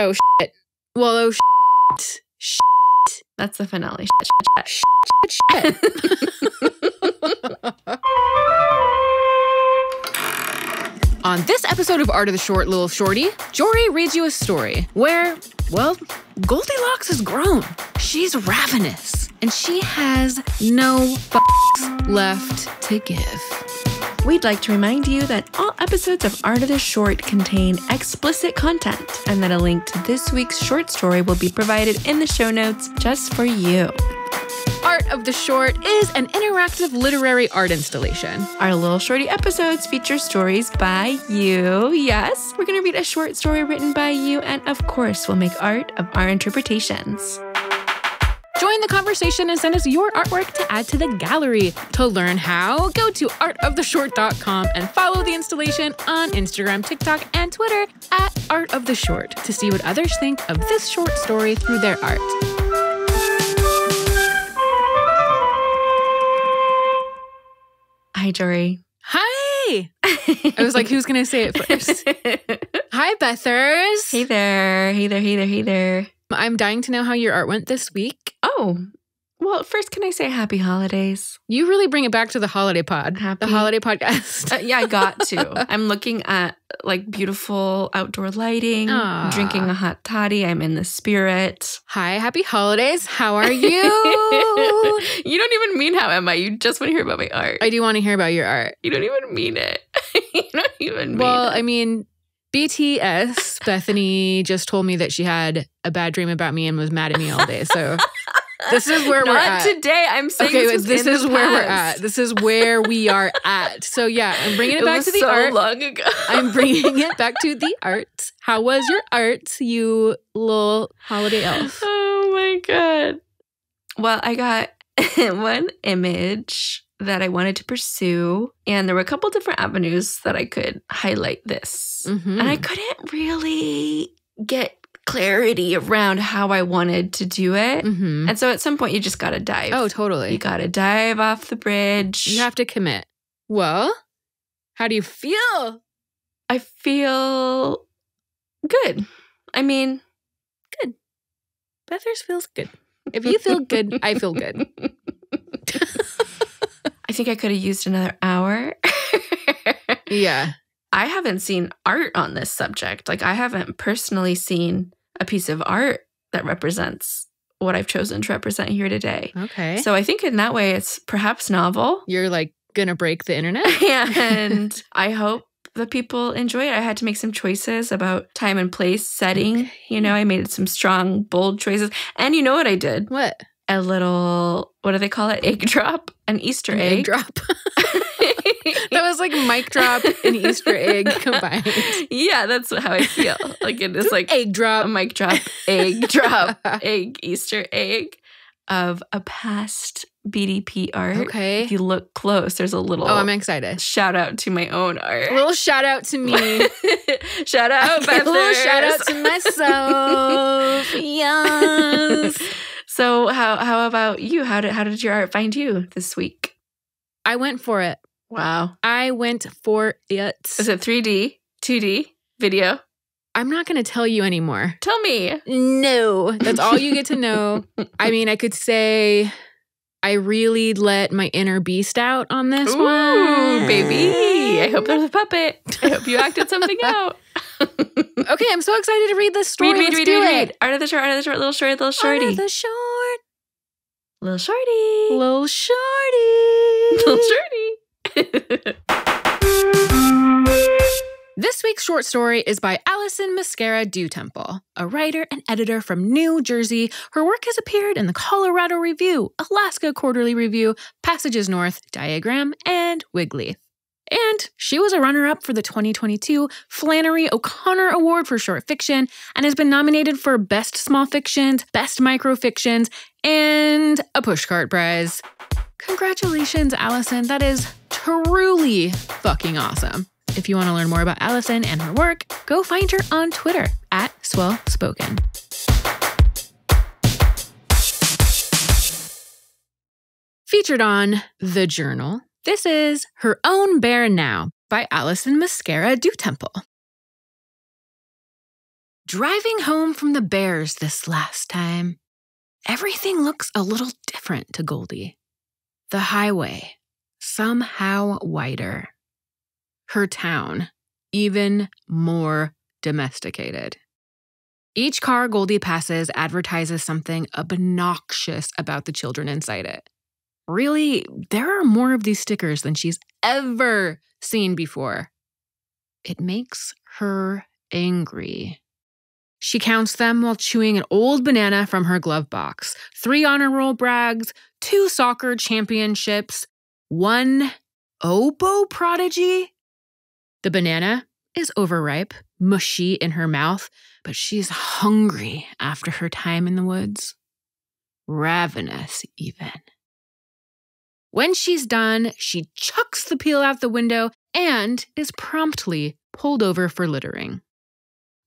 Oh, shit. Well, oh, shit. Shit. That's the finale. Shit. On this episode of Art of the Short, Lil Shorty, Jori reads you a story where, well, Goldie Locks has grown. She's ravenous, and she has no f***s left to give. We'd like to remind you that all episodes of Art of the Short contain explicit content, and that a link to this week's short story will be provided in the show notes just for you. Art of the Short is an interactive literary art installation. Our Lil Shorty episodes feature stories by you. Yes, we're going to read a short story written by you, and of course, we'll make art of our interpretations. Join the conversation and send us your artwork to add to the gallery. To learn how, go to artoftheshort.com and follow the installation on Instagram, TikTok, and Twitter at artoftheshort to see what others think of this short story through their art. Hi, Jori. Hi! I was like, who's going to say it first? Hi, Bethers. Hey there. Hey there, hey there, hey there. I'm dying to know how your art went this week. Oh, well, first, can I say happy holidays? You really bring it back to the holiday pod. Happy. The holiday podcast. Yeah, I got to. I'm looking at like beautiful outdoor lighting, Aww. Drinking a hot toddy. I'm in the spirit. Hi, happy holidays. How are you? You don't even mean how am I? You just want to hear about my art. I do want to hear about your art. You don't even mean it. You don't even mean Well, it. I mean, BTS, Bethany just told me that she had a bad dream about me and was mad at me all day. So this is where we're at. Not today. I'm saying this is where we're at. This is where we are at. So yeah, I'm bringing it back to the art. Long ago. I'm bringing it back to the art. How was your art, you little holiday elf? Oh my God. Well, I got one image that I wanted to pursue, and there were a couple different avenues that I could highlight this. Mm-hmm. And I couldn't really get clarity around how I wanted to do it. Mm-hmm. And so at some point, you just got to dive. Oh, totally. You got to dive off the bridge. You have to commit. Well, how do you feel? I feel good. I mean, Good. Bethers feels good. If you feel good, I feel good. I think I could have used another hour. Yeah. I haven't seen art on this subject. Like, I haven't personally seen a piece of art that represents what I've chosen to represent here today. Okay. So I think in that way, it's perhaps novel. You're like gonna break the internet? And I hope that people enjoy it. I had to make some choices about time and place, setting. Okay. You know, I made some strong, bold choices. And you know what I did? What? A little, what do they call it? Egg drop? An Easter An egg. egg drop. That was like mic drop and Easter egg combined. Yeah, that's how I feel. Like it is like egg drop. a mic drop, egg drop, egg, Easter egg of a past BDP art. Okay. If you look close, there's a little Oh, I'm excited. shout out to my own art. A little shout out to me. Shout out, A little shout out to myself. Yes. So how about you? How did your art find you this week? I went for it. Wow. I went for it. Is it 3D, 2D, video? I'm not going to tell you anymore. Tell me. No, that's all you get to know. I mean, I could say I really let my inner beast out on this Ooh, one. baby. I hope there's a puppet. I hope you acted something out. Okay, I'm so excited to read this story. Read. It. Art of the short, little shorty, little shorty. Art of the short. Little shorty. Lil Shorty. Little shorty. This week's short story is by Alyson Mosquera Dutemple, a writer and editor from New Jersey. Her work has appeared in the Colorado Review, Alaska Quarterly Review, Passages North, Diagram, and Wigleaf. And she was a runner-up for the 2022 Flannery O'Connor Award for Short Fiction and has been nominated for Best Small Fictions, Best Microfictions, and a Pushcart Prize. Congratulations, Alyson. That is truly fucking awesome. If you want to learn more about Alyson and her work, go find her on Twitter at SwellSpoken. Featured on The Journal, this is Her Own Bear Now by Alyson Mosquera Dutemple. Driving home from the bears this last time, everything looks a little different to Goldie. The highway, somehow wider. Her town, even more domesticated. Each car Goldie passes advertises something obnoxious about the children inside it. Really, there are more of these stickers than she's ever seen before. It makes her angry. She counts them while chewing an old banana from her glove box. 3 honor roll brags, 2 soccer championships, 1 oboe prodigy. The banana is overripe, mushy in her mouth, but she's hungry after her time in the woods. Ravenous, even. When she's done, she chucks the peel out the window and is promptly pulled over for littering.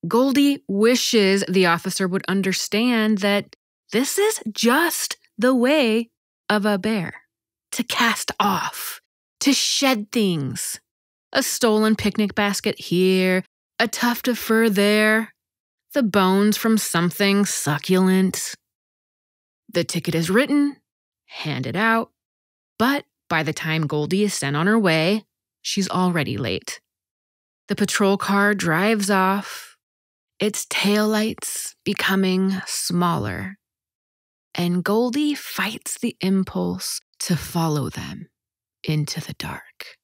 Goldie wishes the officer would understand that this is just the way of a bear. To cast off, to shed things. A stolen picnic basket here, a tuft of fur there, the bones from something succulent. The ticket is written, handed out, but by the time Goldie is sent on her way, she's already late. The patrol car drives off, its taillights becoming smaller, and Goldie fights the impulse to follow them into the dark.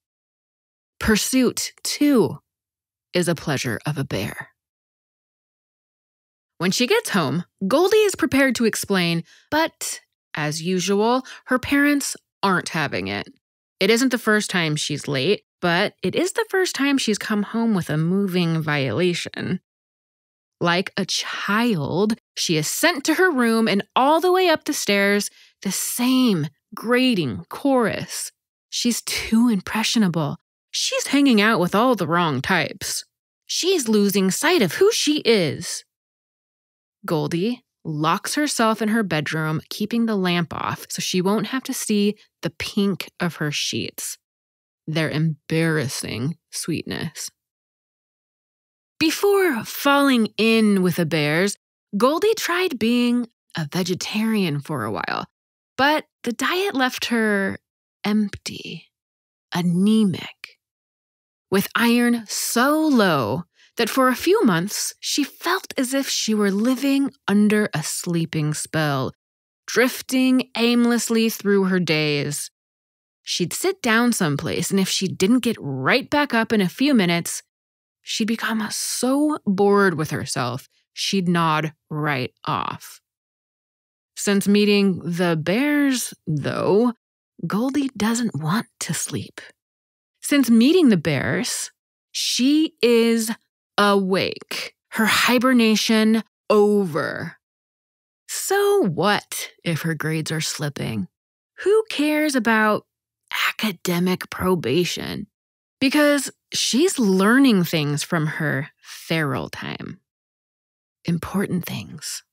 Pursuit, too, is a pleasure of a bear. When she gets home, Goldie is prepared to explain, but, as usual, her parents aren't having it. It isn't the first time she's late, but it is the first time she's come home with a moving violation. Like a child, she is sent to her room and all the way up the stairs, the same grating chorus. She's too impressionable. She's hanging out with all the wrong types. She's losing sight of who she is. Goldie locks herself in her bedroom, keeping the lamp off so she won't have to see the pink of her sheets. Their embarrassing sweetness. Before falling in with the bears, Goldie tried being a vegetarian for a while, but the diet left her empty, anemic, with iron so low that for a few months she felt as if she were living under a sleeping spell, drifting aimlessly through her days. She'd sit down someplace, and if she didn't get right back up in a few minutes, she'd become so bored with herself, she'd nod right off. Since meeting the bears, though, Goldie doesn't want to sleep. Since meeting the bears, she is awake. Her hibernation over. So what if her grades are slipping? Who cares about academic probation? Because she's learning things from her feral time. Important things.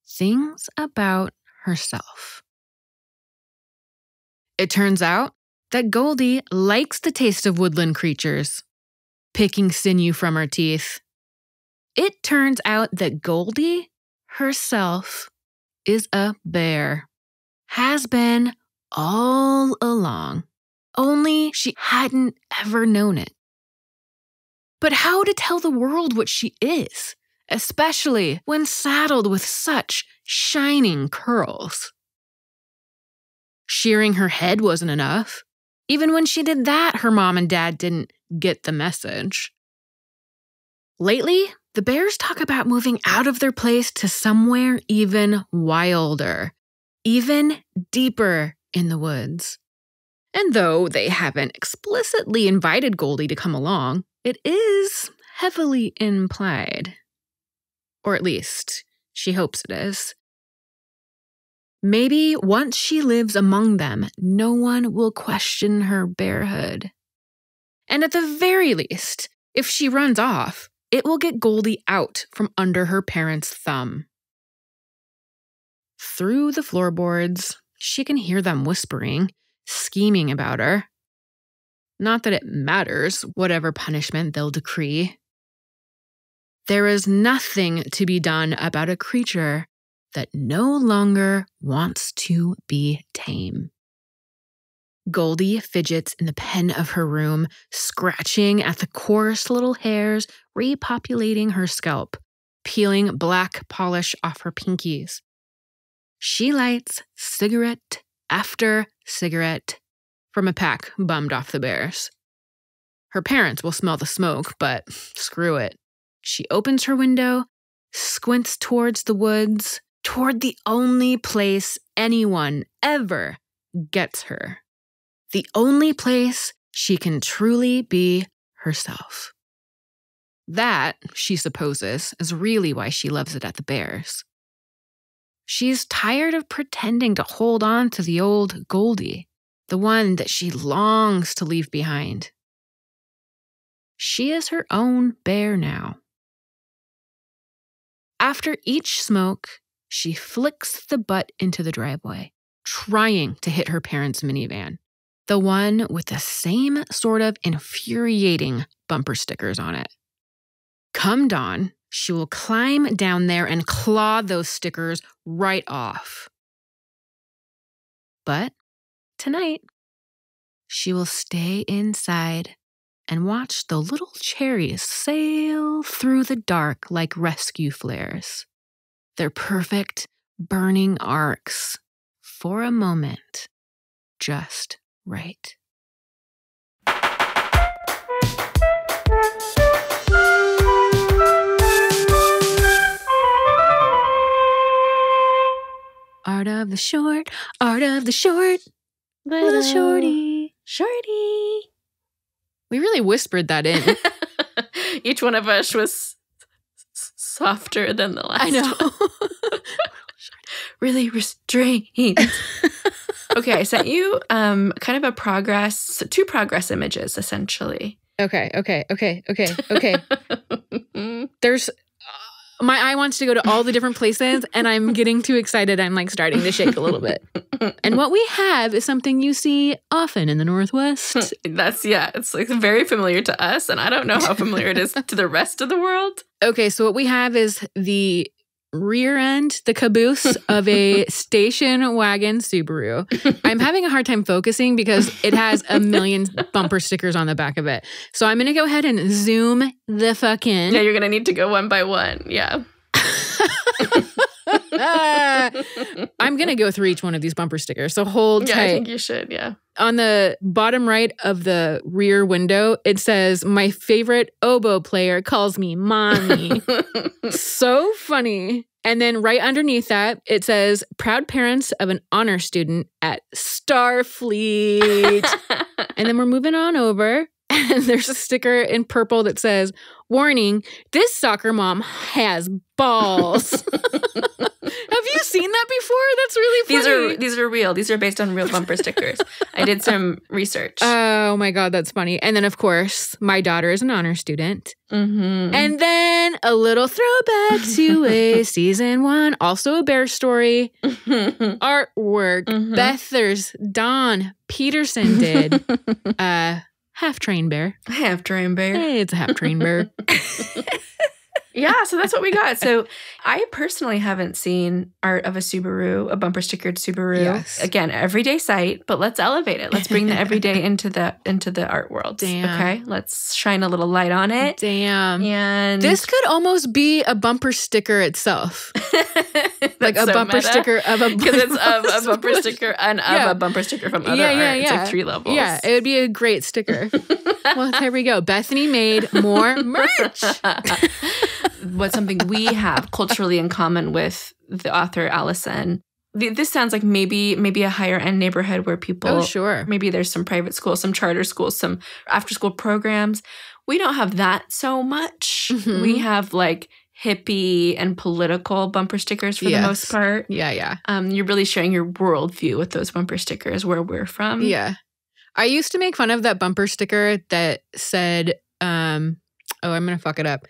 Things about herself. It turns out that Goldie likes the taste of woodland creatures, picking sinew from her teeth. It turns out that Goldie herself is a bear. Has been all along. Only she hadn't ever known it. But how to tell the world what she is, especially when saddled with such shining curls? Shearing her head wasn't enough. Even when she did that, her mom and dad didn't get the message. Lately, the bears talk about moving out of their place to somewhere even wilder, even deeper in the woods. And though they haven't explicitly invited Goldie to come along, it is heavily implied. Or at least, she hopes it is. Maybe once she lives among them, no one will question her bearhood. And at the very least, if she runs off, it will get Goldie out from under her parents' thumb. Through the floorboards, she can hear them whispering, scheming about her. Not that it matters, whatever punishment they'll decree. There is nothing to be done about a creature that no longer wants to be tame. Goldie fidgets in the pen of her room, scratching at the coarse little hairs repopulating her scalp, peeling black polish off her pinkies. She lights cigarette after cigarette from a pack bummed off the bears. Her parents will smell the smoke, but screw it. She opens her window, squints towards the woods, toward the only place anyone ever gets her. The only place she can truly be herself. That, she supposes, is really why she loves it at the Bears. She's tired of pretending to hold on to the old Goldie, the one that she longs to leave behind. She is her own bear now. After each smoke, she flicks the butt into the driveway, trying to hit her parents' minivan, the one with the same sort of infuriating bumper stickers on it. Come dawn, she will climb down there and claw those stickers right off. But tonight, she will stay inside and watch the little cherries sail through the dark like rescue flares. Their perfect, burning arcs, for a moment, just right. Art of the short, little shorty. Shorty. We really whispered that in. Each one of us was softer than the last. I know. Really restrained. Okay, I sent you kind of two progress images, essentially. Okay. There's... my eye wants to go to all the different places, and I'm getting too excited. I'm like starting to shake a little bit. And what we have is something you see often in the Northwest. It's like very familiar to us, and I don't know how familiar it is to the rest of the world. Okay, so what we have is the rear end, the caboose of a station wagon Subaru. I'm having a hard time focusing because it has a million bumper stickers on the back of it. So I'm going to go ahead and zoom the fuck in. Yeah, you're going to need to go one by one. Yeah. I'm going to go through each one of these bumper stickers. So hold tight. I think you should, yeah. On the bottom right of the rear window, it says, "My favorite oboe player calls me mommy." So funny. And then right underneath that, it says, "Proud parents of an honor student at Starfleet." And then we're moving on over. And there's a sticker in purple that says, "Warning, this soccer mom has balls." Have you seen that before? That's really funny. These are real. These are based on real bumper stickers. I did some research. Oh my God, that's funny. And then, of course, my daughter is an honor student. Mm-hmm. And then a little throwback to a season 1, also a bear story. Artwork. Bethers, Dawn Peterson did. Half-trained bear. Half-trained bear. Hey, it's a half-trained bear. Yeah, so that's what we got. So I personally haven't seen art of a Subaru, a bumper stickered Subaru. Yes. Again, everyday sight, but let's elevate it. Let's bring the everyday into the art world. Damn. Okay, let's shine a little light on it. Damn. And this could almost be a bumper sticker itself. Like a bumper sticker of a because it's of a bumper sticker and of a bumper sticker from other art. It's like 3 levels. Yeah, it would be a great sticker. Well, there we go. Bethany made more merch. What's something we have culturally in common with the author Alyson? This sounds like maybe a higher end neighborhood where people. Oh, sure. Maybe there's some private schools, some charter schools, some after school programs. We don't have that so much. Mm-hmm. We have like hippie and political bumper stickers for the most part. Yeah. You're really showing your worldview with those bumper stickers, where we're from. Yeah. I used to make fun of that bumper sticker that said, I'm going to fuck it up.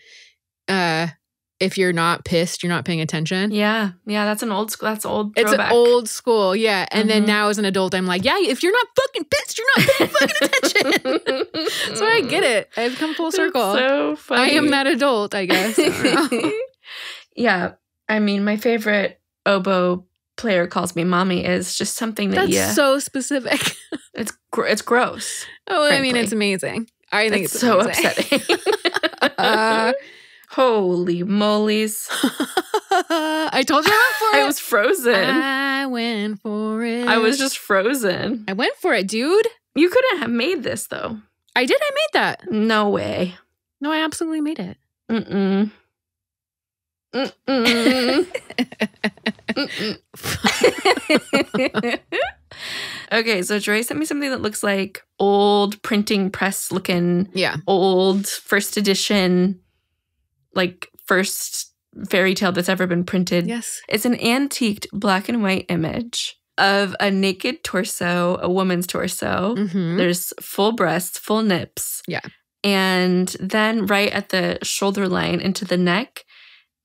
if you're not pissed, you're not paying attention. Yeah. Yeah, that's an old school. That's old It's throwback. an old school, yeah. And then now as an adult, I'm like, yeah, if you're not fucking pissed, you're not paying fucking attention. So I get it. I've come full circle. That's so funny. I am that adult, I guess. I don't know. Yeah. I mean, my favorite oboe player calls me mommy is just something that That's so specific. It's gross. Oh, frankly. I mean, it's amazing. I think it's so amazing. upsetting. Holy molies. I told you I went for it. I was frozen. I went for it. I was just frozen. I went for it, dude. You couldn't have made this, though. I did. I made that. No way. No, I absolutely made it. Mm-mm. Mm-mm. Mm-mm. Okay, so Jori sent me something that looks like old printing press looking, old first edition, like first fairy tale that's ever been printed. Yes. It's an antiqued black and white image of a naked torso, a woman's torso. Mm-hmm. There's full breasts, full nips. Yeah. And then right at the shoulder line into the neck,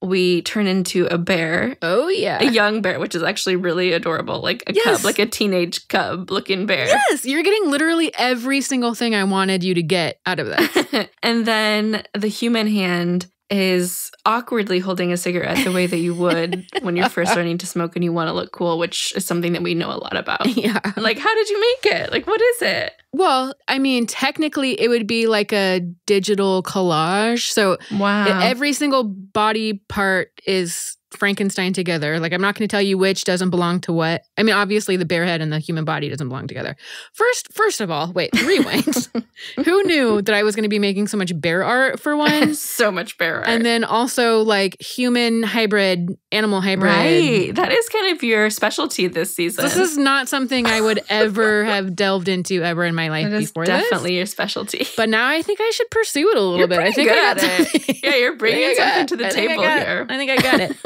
we turn into a bear. Oh, yeah. A young bear, which is actually really adorable. Like a cub, like a teenage cub looking bear. Yes, you're getting literally every single thing I wanted you to get out of this. And then the human hand is awkwardly holding a cigarette the way that you would when you're first learning to smoke and you want to look cool, which is something that we know a lot about. Yeah. Like, how did you make it? Like, what is it? Well, I mean, technically it would be like a digital collage. So every single body part is Frankenstein together. Like, I'm not going to tell you which doesn't belong to what. I mean, obviously the bear head and the human body doesn't belong together. First of all, wait, rewind. Who knew that I was going to be making so much bear art for one? So much bear art. And then also like human hybrid, animal hybrid. Right. That is kind of your specialty this season. This is not something I would ever have delved into ever in my life before this. Definitely your specialty. But now I think I should pursue it a little bit. I think good I got at it. Yeah, you're bringing something to the table here. I think I got it.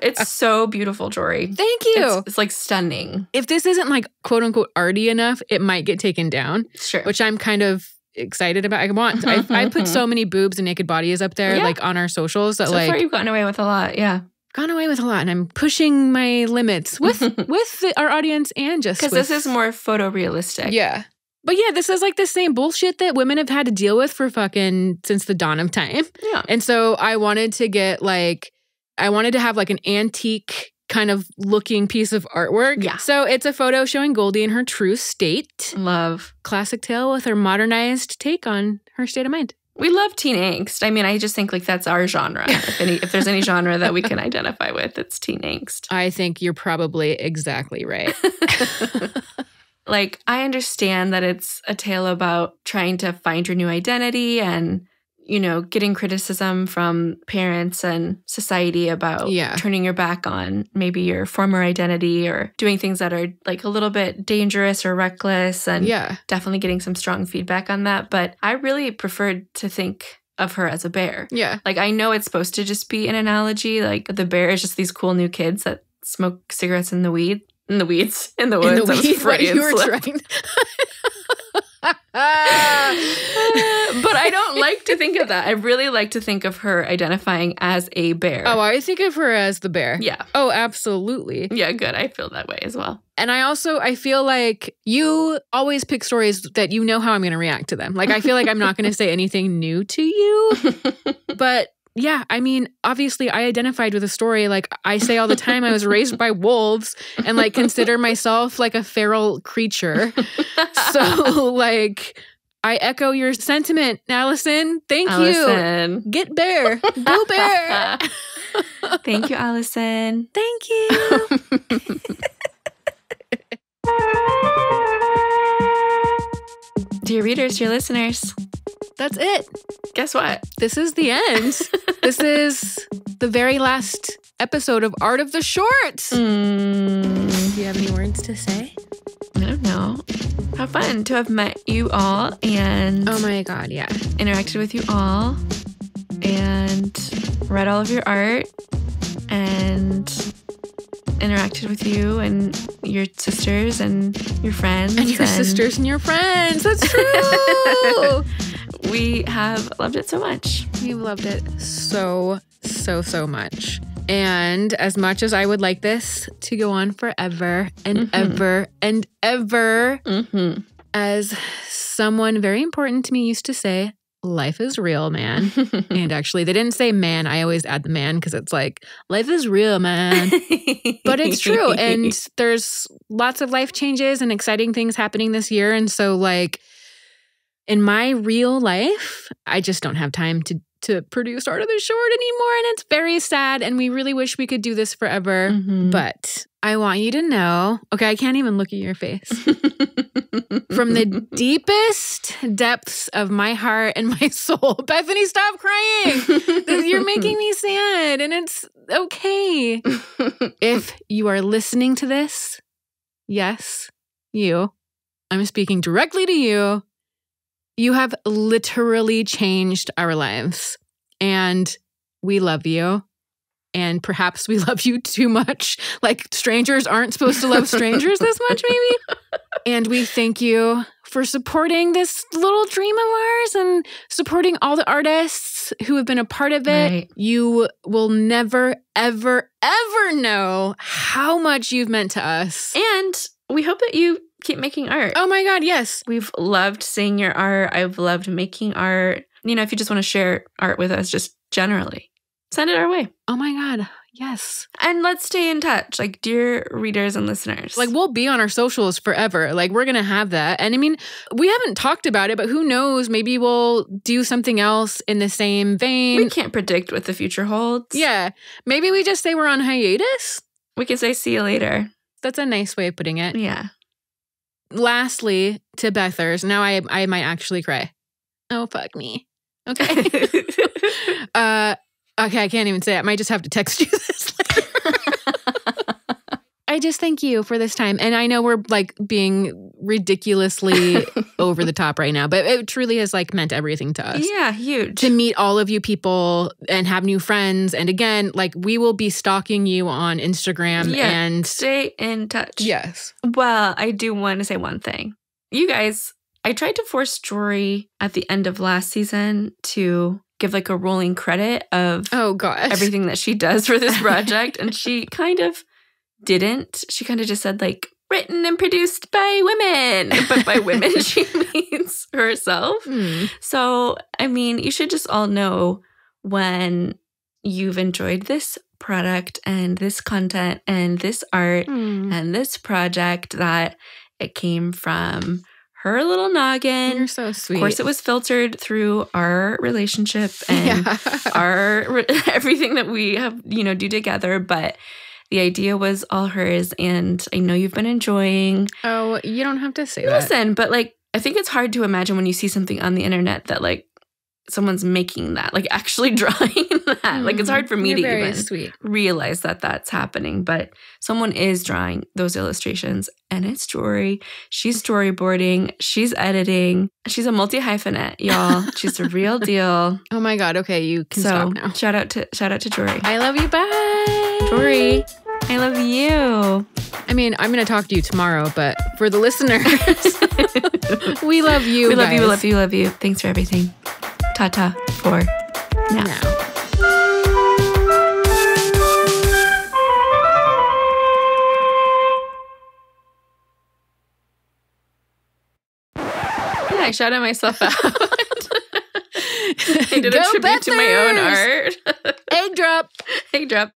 It's so beautiful, Jori. Thank you. It's like stunning. If this isn't like quote unquote arty enough, it might get taken down. Sure. Which I'm kind of excited about. I put so many boobs and naked bodies up there, like on our socials that so far you've gotten away with a lot. Yeah. Gone away with a lot, and I'm pushing my limits with our audience and just because this is more photorealistic. Yeah. But yeah, this is like the same bullshit that women have had to deal with for fucking since the dawn of time. Yeah. And so I wanted to get like, I wanted to have like an antique kind of looking piece of artwork. Yeah. So it's a photo showing Goldie in her true state. Love. Classic tale with her modernized take on her state of mind. We love teen angst. I mean, I just think like that's our genre. If there's any genre that we can identify with, it's teen angst. I think you're probably exactly right. Like, I understand that it's a tale about trying to find your new identity and, you know, getting criticism from parents and society about turning your back on maybe your former identity or doing things that are like a little bit dangerous or reckless and definitely getting some strong feedback on that. But I really preferred to think of her as a bear. Yeah. Like, I know it's supposed to just be an analogy. Like, the bear is just these cool new kids that smoke cigarettes in the weeds. In the woods. In the weeds. What you were trying. But I don't like to think of that. I really like to think of her identifying as a bear. Oh, I think of her as the bear. Yeah. Oh, absolutely. Yeah, good. I feel that way as well. And I feel like you always pick stories that you know how I'm going to react to them. Like, I feel like I'm not going to say anything new to you. But yeah, I mean, obviously I identified with a story. Like, I say all the time, I was raised by wolves and like consider myself like a feral creature. So like, I echo your sentiment, Alyson. Thank you. Get bear. Go bear. Thank you, Alyson. Thank you. Dear readers, dear listeners, that's it. Guess what? This is the end. This is the very last episode of Art of the Short. Do you have any words to say? I don't know. How fun to have met you all and oh my God, yeah. Interacted with you all and read all of your art and interacted with you and your sisters and your friends. And your sisters and your friends. That's true. we have loved it so much. We've loved it so much. And as much as I would like this to go on forever and ever and ever, as someone very important to me used to say, life is real, man. And actually, they didn't say man. I always add the man because it's like, life is real, man. But it's true. And there's lots of life changes and exciting things happening this year. And so like in my real life, I just don't have time to produce Art of the Short anymore. And it's very sad. And we really wish we could do this forever. But I want you to know, okay, I can't even look at your face. From the deepest depths of my heart and my soul, Bethany, stop crying. You're making me sad and it's okay. If you are listening to this, yes, you, I'm speaking directly to you. You have literally changed our lives, and we love you. And perhaps we love you too much. Like strangers aren't supposed to love strangers this much, maybe. And we thank you for supporting this little dream of ours and supporting all the artists who have been a part of it. Right. You will never, ever, ever know how much you've meant to us. And we hope that you keep making art. Oh my God, yes. We've loved seeing your art. I've loved making art. You know, if you just want to share art with us, just generally, send it our way. Oh my God, yes. And let's stay in touch, like dear readers and listeners. Like we'll be on our socials forever. Like we're going to have that. And I mean, we haven't talked about it, but who knows? Maybe we'll do something else in the same vein. We can't predict what the future holds. Yeah. Maybe we just say we're on hiatus. We could say see you later. That's a nice way of putting it. Yeah. Lastly, to Bethers. Now I might actually cry. Oh, fuck me. Okay. Okay, I can't even say it. I might just have to text you this later. I just thank you for this time. And I know we're like being ridiculously over the top right now, but it truly has like meant everything to us. Yeah, huge. To meet all of you people and have new friends. And again, like we will be stalking you on Instagram and stay in touch. Yes. Well, I do want to say one thing. You guys, I tried to force Jori at the end of last season to give like a rolling credit of everything that she does for this project. And she kind of didn't. She kind of just said like written and produced by women. But by women, she means herself. So, I mean, you should just all know when you've enjoyed this product and this content and this art and this project that it came from her little noggin. You're so sweet. Of course, it was filtered through our relationship and our everything that we have, you know, do together. But the idea was all hers, and I know you've been enjoying. Oh, you don't have to say that. Listen, but like, I think it's hard to imagine when you see something on the internet that like someone's making that, like actually drawing that. Like it's hard for me to even realize that that's happening. But someone is drawing those illustrations, and it's Jori. She's storyboarding. She's editing. She's a multi-hyphenate, y'all. She's a real deal. Oh my God. Okay, you can stop now. Shout out to Jori. I love you. Bye. Jori, I love you. I mean, I'm going to talk to you tomorrow, but for the listeners, we love you. We love you. We love you. We love you. Thanks for everything. Ta-ta for now. Yeah, I shouted myself out. I did a tribute to my own art. Egg drop. Egg drop.